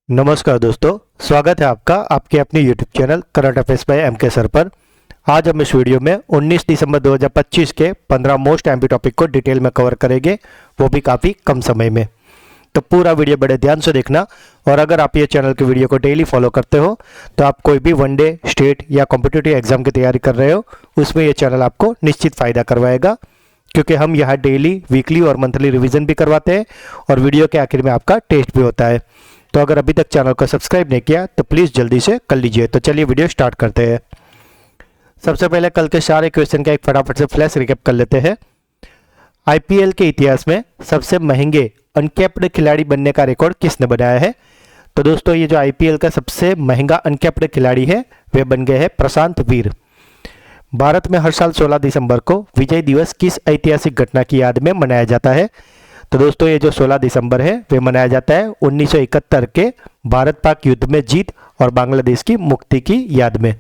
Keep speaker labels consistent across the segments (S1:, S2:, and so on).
S1: नमस्कार दोस्तों, स्वागत है आपका आपके अपने YouTube channel current affairs by MK sir पर। आज हम इस वीडियो में 19 दिसंबर 2025 के 15 मोस्ट एमपी टॉपिक को डिटेल में कवर करेंगे, वो भी काफ़ी कम समय में। तो पूरा वीडियो बड़े ध्यान से देखना। और अगर आप ये चैनल के वीडियो को डेली फॉलो करते हो तो आप कोई भी वनडे, स्टेट या कॉम्पिटिटिव एग्जाम की तैयारी कर रहे हो, उसमें ये चैनल आपको निश्चित फ़ायदा करवाएगा, क्योंकि हम यहाँ डेली, वीकली और मंथली रिवीजन भी करवाते हैं और वीडियो के आखिर में आपका टेस्ट भी होता है। तो अगर अभी तक चैनल को सब्सक्राइब नहीं किया तो प्लीज़ जल्दी से कर लीजिए। तो चलिए वीडियो स्टार्ट करते हैं। सबसे पहले कल के सारे क्वेश्चन का एक फटाफट से फ्लैश रिकैप कर लेते हैं। आईपीएल के इतिहास में सबसे महंगे अनकैप्ड खिलाड़ी बनने का रिकॉर्ड किसने बनाया है? तो दोस्तों, ये जो आईपीएल का सबसे महंगा अनकैप्ड खिलाड़ी है वे बन गए हैं प्रशांत वीर। भारत में हर साल 16 दिसंबर को विजय दिवस किस ऐतिहासिक घटना की याद में मनाया जाता है? तो दोस्तों, ये जो 16 दिसंबर है वे मनाया जाता है 1971 के भारत पाक युद्ध में जीत और बांग्लादेश की मुक्ति की याद में।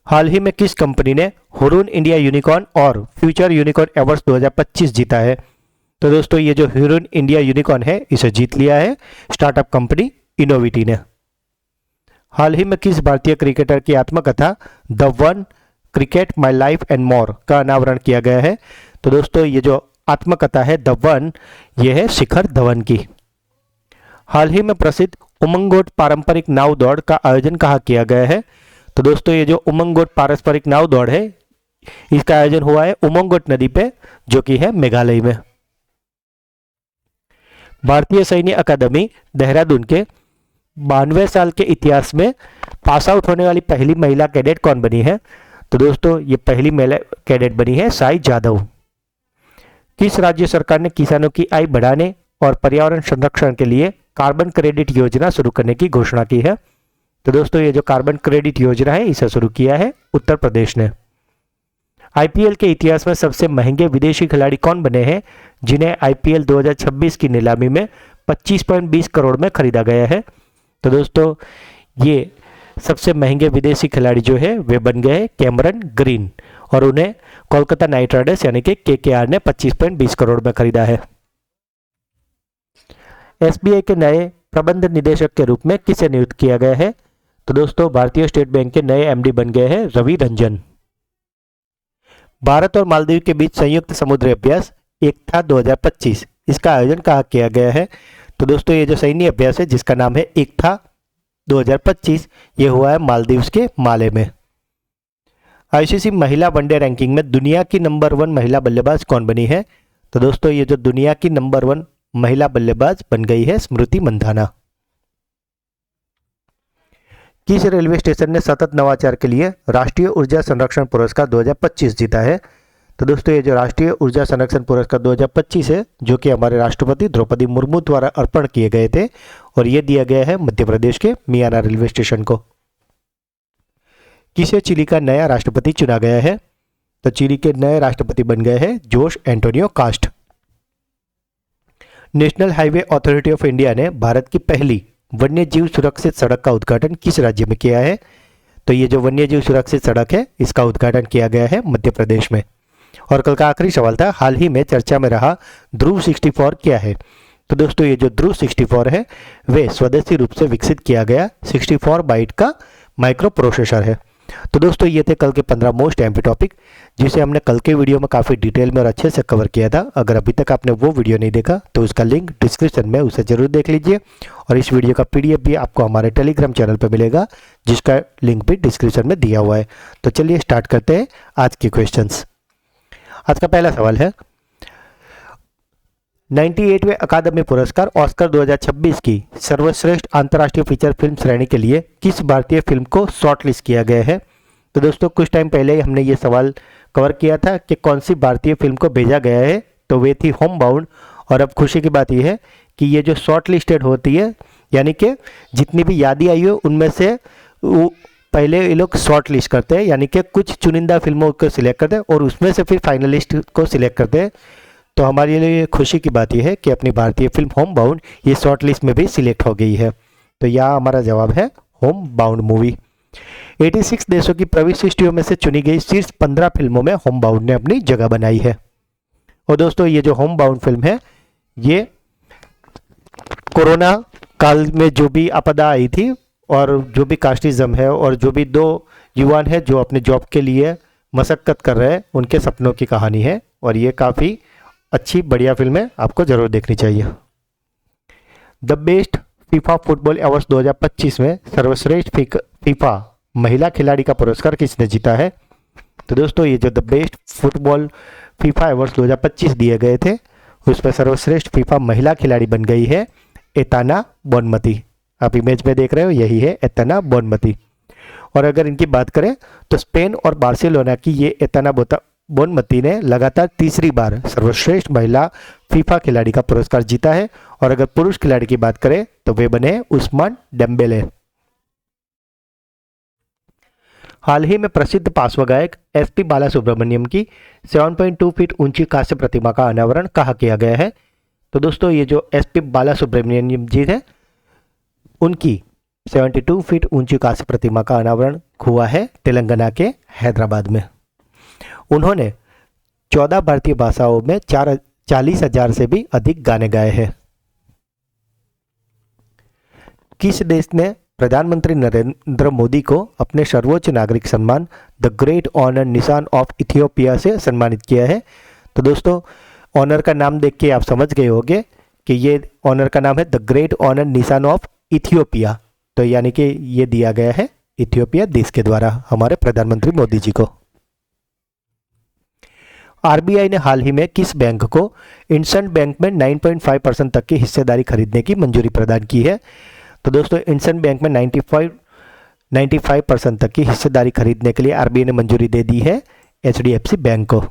S1: हाल ही में किस कंपनी ने हुरून इंडिया यूनिकॉर्न और फ्यूचर यूनिकॉर्न अवार्ड्स 2025 जीता है? तो दोस्तों, ये जो हुरून इंडिया यूनिकॉर्न है इसे जीत लिया है स्टार्टअप कंपनी इनोविटी ने। हाल ही में किस भारतीय क्रिकेटर की आत्मकथा the one cricket my life and more का अनावरण किया गया है? तो दोस्तों, ये जो आत्मकथा है द वन, ये है शिखर धवन की। हाल ही में प्रसिद्ध उमंगोट पारंपरिक नाव दौड़ का आयोजन कहाँ किया गया है? तो दोस्तों, ये जो उमंगोट पारंपरिक नाव दौड़ है इसका आयोजन हुआ है उमंगोट नदी पे, जो कि है मेघालय में। भारतीय सैन्य अकादमी देहरादून के 92 साल के इतिहास में पास आउट होने वाली पहली महिला कैडेट कौन बनी है? तो दोस्तों, ये पहली महिला कैडेट बनी है साई जादव। किस राज्य सरकार ने किसानों की आय बढ़ाने और पर्यावरण संरक्षण के लिए कार्बन क्रेडिट योजना शुरू करने की घोषणा की है? तो दोस्तों, ये जो कार्बन क्रेडिट योजना है इसे शुरू किया है उत्तर प्रदेश ने। आईपीएल के इतिहास में सबसे महंगे विदेशी खिलाड़ी कौन बने हैं जिन्हें आईपीएल 2026 की नीलामी में 25.20 करोड़ में खरीदा गया है? तो दोस्तों, ये सबसे महंगे विदेशी खिलाड़ी जो है वे बन गए हैं कैमरन ग्रीन, और उन्हें कोलकाता नाइट राइडर्स यानी कि केकेआर ने 25.20 करोड़ में खरीदा है। एसबीआई के नए प्रबंध निदेशक के रूप में किसे नियुक्त किया गया है? तो दोस्तों, भारतीय स्टेट बैंक के नए एमडी बन गए हैं रवि रंजन। भारत और मालदीव के बीच संयुक्त समुद्री अभ्यास एकता 2025, इसका आयोजन कहाँ किया गया है? तो दोस्तों, ये जो सैन्य अभ्यास है जिसका नाम है एकता 2025, ये हुआ है मालदीव्स के माले में। आईसीसी महिला वनडे रैंकिंग में दुनिया की नंबर 1 महिला बल्लेबाज कौन बनी है? तो दोस्तों, ये जो दुनिया की नंबर 1 महिला बल्लेबाज बन गई है स्मृति मंधाना। किस रेलवे स्टेशन ने सतत नवाचार के लिए राष्ट्रीय ऊर्जा संरक्षण पुरस्कार 2025 जीता है? तो दोस्तों, ये जो राष्ट्रीय ऊर्जा संरक्षण पुरस्कार 2025 है, जो कि हमारे राष्ट्रपति द्रौपदी मुर्मू द्वारा अर्पण किए गए थे, और ये दिया गया है मध्य प्रदेश के मियाना रेलवे स्टेशन को। किसे चिली का नया राष्ट्रपति चुना गया है? तो चिली के नए राष्ट्रपति बन गए हैं Jose Antonio Kast. National highway authority of India ने भारत की पहली वन्य जीव सुरक्षित सड़क का उद्घाटन किस राज्य में किया है? तो ये जो वन्य जीव सुरक्षित सड़क है इसका उद्घाटन किया गया है मध्य प्रदेश में। और कल का आखिरी सवाल था, हाल ही में चर्चा में रहा ध्रुव 64 क्या है? तो दोस्तों, ये जो ध्रुव 64 है वे स्वदेशी रूप से विकसित किया गया 64 बाइट का माइक्रो प्रोसेसर है। तो दोस्तों, ये थे कल के 15 मोस्ट एमपी टॉपिक, जिसे हमने कल के वीडियो में काफ़ी डिटेल में और अच्छे से कवर किया था। अगर अभी तक आपने वो वीडियो नहीं देखा तो उसका लिंक डिस्क्रिप्शन में, उसे जरूर देख लीजिए। और इस वीडियो का पीडीएफ भी आपको हमारे टेलीग्राम चैनल पर मिलेगा, जिसका लिंक भी डिस्क्रिप्शन में दिया हुआ है। तो चलिए स्टार्ट करते हैं आज के क्वेश्चंस। आज का पहला सवाल है, 98वें अकादमी पुरस्कार ऑस्कर 2026 की सर्वश्रेष्ठ अंतर्राष्ट्रीय फीचर फिल्म श्रेणी के लिए किस भारतीय फिल्म को शॉर्टलिस्ट किया गया है? तो दोस्तों, कुछ टाइम पहले ही हमने ये सवाल कवर किया था कि कौन सी भारतीय फिल्म को भेजा गया है, तो वे थी होम बाउंड। और अब खुशी की बात यह है कि ये जो शॉर्ट लिस्टेड होती है, यानी कि जितनी भी यादी आई हो उनमें से वो पहले ये लोग शॉर्ट लिस्ट करते हैं, यानी कि कुछ चुनिंदा फिल्मों को सिलेक्ट करते हैं और उसमें से फिर फाइनलिस्ट को सिलेक्ट करते हैं। तो हमारे लिए खुशी की बात यह है कि अपनी भारतीय फिल्म होम बाउंड ये शॉर्ट लिस्ट में भी सिलेक्ट हो गई है। तो यहाँ हमारा जवाब है होम बाउंड मूवी। 86 देशों की प्रविष्टियों में से चुनी गई शीर्ष 15 फिल्मों में होम बाउंड ने अपनी जगह बनाई है। और दोस्तों, ये जो होम बाउंड फिल्म है ये कोरोना काल में जो भी आपदा आई थी और जो भी कास्टिज्म है और जो भी दो युवान है जो अपने जॉब के लिए मशक्कत कर रहे हैं, उनके सपनों की कहानी है और ये काफ़ी अच्छी बढ़िया फिल्म है, आपको ज़रूर देखनी चाहिए। The best FIFA football awards 2025 में सर्वश्रेष्ठ फीफा महिला खिलाड़ी का पुरस्कार किसने जीता है? तो दोस्तों ये जो the best football FIFA awards 2025 दिए गए थे, उसमें सर्वश्रेष्ठ फीफा महिला खिलाड़ी बन गई है एताना बोनमती। आप इमेज में देख रहे हो, यही है एताना बोनमती। और अगर इनकी बात करें तो स्पेन और बार्सिलोना की ये एताना बोनमती ने लगातार तीसरी बार सर्वश्रेष्ठ महिला फीफा खिलाड़ी का पुरस्कार जीता है। और अगर पुरुष खिलाड़ी की बात करें तो वे बने उस्मान डेम्बेले। हाल ही में प्रसिद्ध पार्श्व गायक एसपी बालासुब्रमण्यम की 7.2 फीट ऊंची कांस्य प्रतिमा का अनावरण कहाँ किया गया है? तो दोस्तों ये जो एसपी बालासुब्रमण्यम जी है, उनकी 72 फीट ऊंची कांस्य प्रतिमा का अनावरण हुआ है तेलंगाना के हैदराबाद में। उन्होंने 14 भारतीय भाषाओं में 40,000 से भी अधिक गाने गाए हैं। किस देश ने प्रधानमंत्री नरेंद्र मोदी को अपने सर्वोच्च नागरिक सम्मान द ग्रेट ऑनर निशान ऑफ इथियोपिया से सम्मानित किया है? तो दोस्तों ऑनर का नाम देख के आप समझ गए होंगे कि ये ऑनर का नाम है द ग्रेट ऑनर निशान ऑफ इथियोपिया। तो यानी कि ये दिया गया है इथियोपिया देश के द्वारा हमारे प्रधानमंत्री मोदी जी को। आरबीआई ने हाल ही में किस बैंक को इंडसइंड बैंक में 9.5% तक की हिस्सेदारी खरीदने की मंजूरी प्रदान की है? तो दोस्तों इंडसइंड बैंक में 95% तक की हिस्सेदारी खरीदने के लिए आरबीआई ने मंजूरी दे दी है एचडीएफसी बैंक को।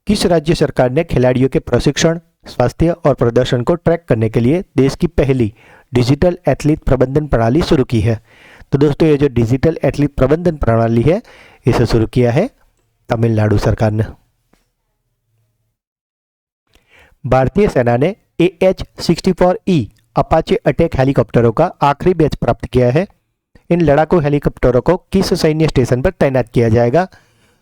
S1: किस राज्य सरकार ने खिलाड़ियों के प्रशिक्षण, स्वास्थ्य और प्रदर्शन को ट्रैक करने के लिए देश की पहली डिजिटल एथलीट प्रबंधन प्रणाली शुरू की है? तो दोस्तों ये जो डिजिटल एथलीट प्रबंधन प्रणाली है, इसे शुरू किया है तमिलनाडु सरकार ने। भारतीय सेना ने AH-64E अपाचे अटैक हेलीकॉप्टरों का आखिरी बैच प्राप्त किया है। इन लड़ाकू हेलीकॉप्टरों को किस सैन्य स्टेशन पर तैनात किया जाएगा?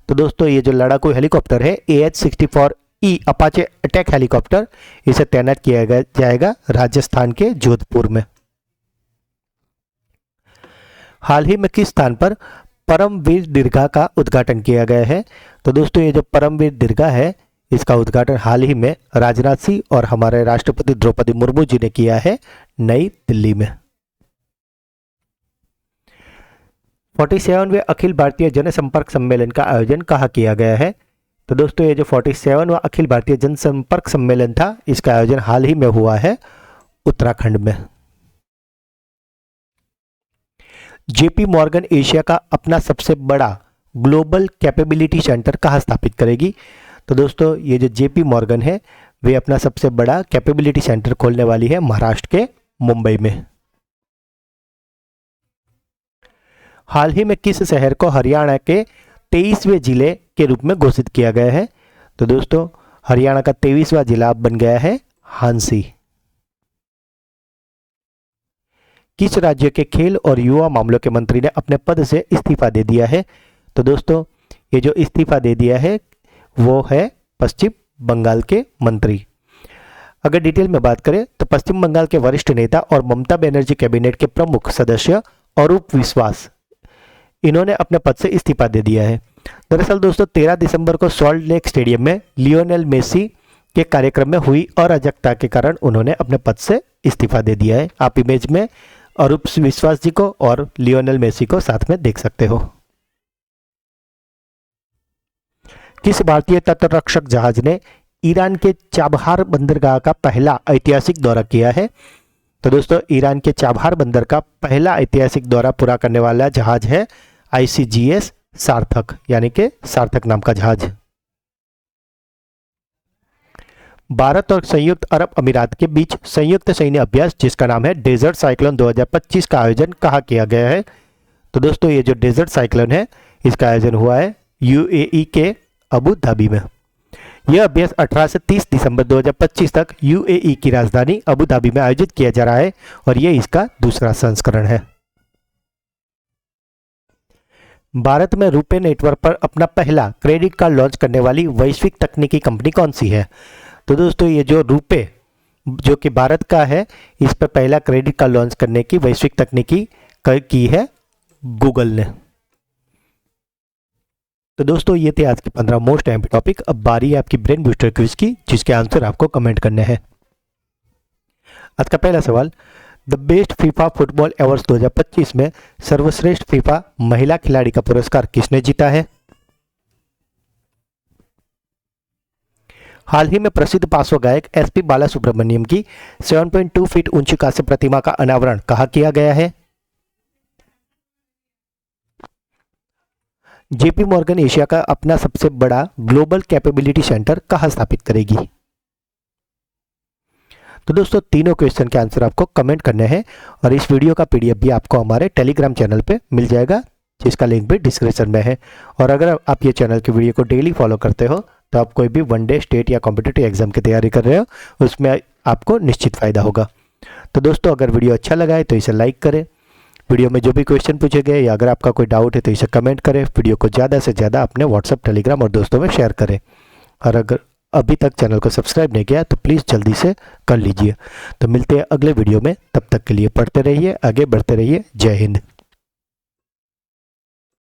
S1: तो दोस्तों ये जो लड़ाकू हेलीकॉप्टर है AH-64E अपाचे अटैक हेलीकॉप्टर, इसे तैनात किया जाएगा राजस्थान के जोधपुर में। हाल ही में किस स्थान पर परमवीर दीर्घा का उद्घाटन किया गया है? तो दोस्तों ये जो परमवीर दीर्घा है, इसका उद्घाटन हाल ही में राजनाथ सिंह और हमारे राष्ट्रपति द्रौपदी मुर्मू जी ने किया है नई दिल्ली में। 47वें अखिल भारतीय जनसंपर्क सम्मेलन का आयोजन कहाँ किया गया है? तो दोस्तों ये जो 47वां अखिल भारतीय जनसंपर्क सम्मेलन था, इसका आयोजन हाल ही में हुआ है उत्तराखंड में। जेपी मॉर्गन एशिया का अपना सबसे बड़ा ग्लोबल कैपेबिलिटी सेंटर कहाँ स्थापित करेगी? तो दोस्तों ये जो जेपी मॉर्गन है, वे अपना सबसे बड़ा कैपेबिलिटी सेंटर खोलने वाली है महाराष्ट्र के मुंबई में। हाल ही में किस शहर को हरियाणा के 23वें जिले के रूप में घोषित किया गया है? तो दोस्तों हरियाणा का 23वां जिला बन गया है हांसी। किस राज्य के खेल और युवा मामलों के मंत्री ने अपने पद से इस्तीफा दे दिया है? तो दोस्तों ये जो इस्तीफा दे दिया है वो है पश्चिम बंगाल के मंत्री। अगर डिटेल में बात करें तो पश्चिम बंगाल के वरिष्ठ नेता और ममता बनर्जी कैबिनेट के प्रमुख सदस्य अरूप विश्वास, इन्होंने अपने पद से इस्तीफा दे दिया है। दरअसल दोस्तों 13 दिसंबर को सॉल्ट लेक स्टेडियम में लियोनेल मेसी के कार्यक्रम में हुई अराजकता के कारण उन्होंने अपने पद से इस्तीफा दे दिया है। आप इमेज में अरूप विश्वास जी को और लियोनेल मेसी को साथ में देख सकते हो। किस भारतीय तटरक्षक जहाज ने ईरान के चाबहार बंदरगाह का पहला ऐतिहासिक दौरा किया है? तो दोस्तों ईरान के चाबहार बंदर का पहला ऐतिहासिक दौरा पूरा करने वाला जहाज है ICGS सार्थक, यानी कि सार्थक नाम का जहाज। भारत और संयुक्त अरब अमीरात के बीच संयुक्त सैन्य अभ्यास जिसका नाम है डेजर्ट साइक्लोन 2025 का आयोजन कहाँ किया गया है? तो दोस्तों ये जो डेजर्ट साइक्लोन है, इसका आयोजन हुआ है UAE के अबू धाबी में। यह अभ्यास 18 से 30 दिसंबर 2025 तक UAE की राजधानी अबू धाबी में आयोजित किया जा रहा है और यह इसका दूसरा संस्करण है। भारत में रुपे नेटवर्क पर अपना पहला क्रेडिट कार्ड लॉन्च करने वाली वैश्विक तकनीकी कंपनी कौन सी है? तो दोस्तों ये जो रुपे जो कि भारत का है, इस पर पहला क्रेडिट कार्ड लॉन्च करने की वैश्विक तकनीकी की है गूगल ने। तो दोस्तों ये थे आज के 15 मोस्ट एमपी टॉपिक। अब बारी है आपकी ब्रेन बूस्टर क्विज की, जिसके आंसर आपको कमेंट करने हैं। आज का पहला सवाल, the best FIFA football awards 2025 में सर्वश्रेष्ठ फीफा महिला खिलाड़ी का पुरस्कार किसने जीता है? हाल ही में प्रसिद्ध पार्श्व गायक एसपी बालासुब्रमण्यम की 7.2 फीट ऊंची कांस्य प्रतिमा का अनावरण कहाँ किया गया है? जेपी मॉर्गन एशिया का अपना सबसे बड़ा ग्लोबल कैपेबिलिटी सेंटर कहाँ स्थापित करेगी? तो दोस्तों तीनों क्वेश्चन के आंसर आपको कमेंट करने हैं और इस वीडियो का पीडीएफ भी आपको हमारे टेलीग्राम चैनल पे मिल जाएगा, जिसका लिंक भी डिस्क्रिप्शन में है। और अगर आप ये चैनल की वीडियो को डेली फॉलो करते हो तो आप कोई भी वनडे, स्टेट या कॉम्पिटिटिव एग्जाम की तैयारी कर रहे हो, उसमें आपको निश्चित फायदा होगा। तो दोस्तों अगर वीडियो अच्छा लगा है तो इसे लाइक करें, वीडियो में जो भी क्वेश्चन पूछे गए या अगर आपका कोई डाउट है तो इसे कमेंट करें, वीडियो को ज़्यादा से ज़्यादा अपने व्हाट्सएप, टेलीग्राम और दोस्तों में शेयर करें। और अगर अभी तक चैनल को सब्सक्राइब नहीं किया तो प्लीज़ जल्दी से कर लीजिए। तो मिलते हैं अगले वीडियो में, तब तक के लिए पढ़ते रहिए, आगे बढ़ते रहिए। जय हिंद।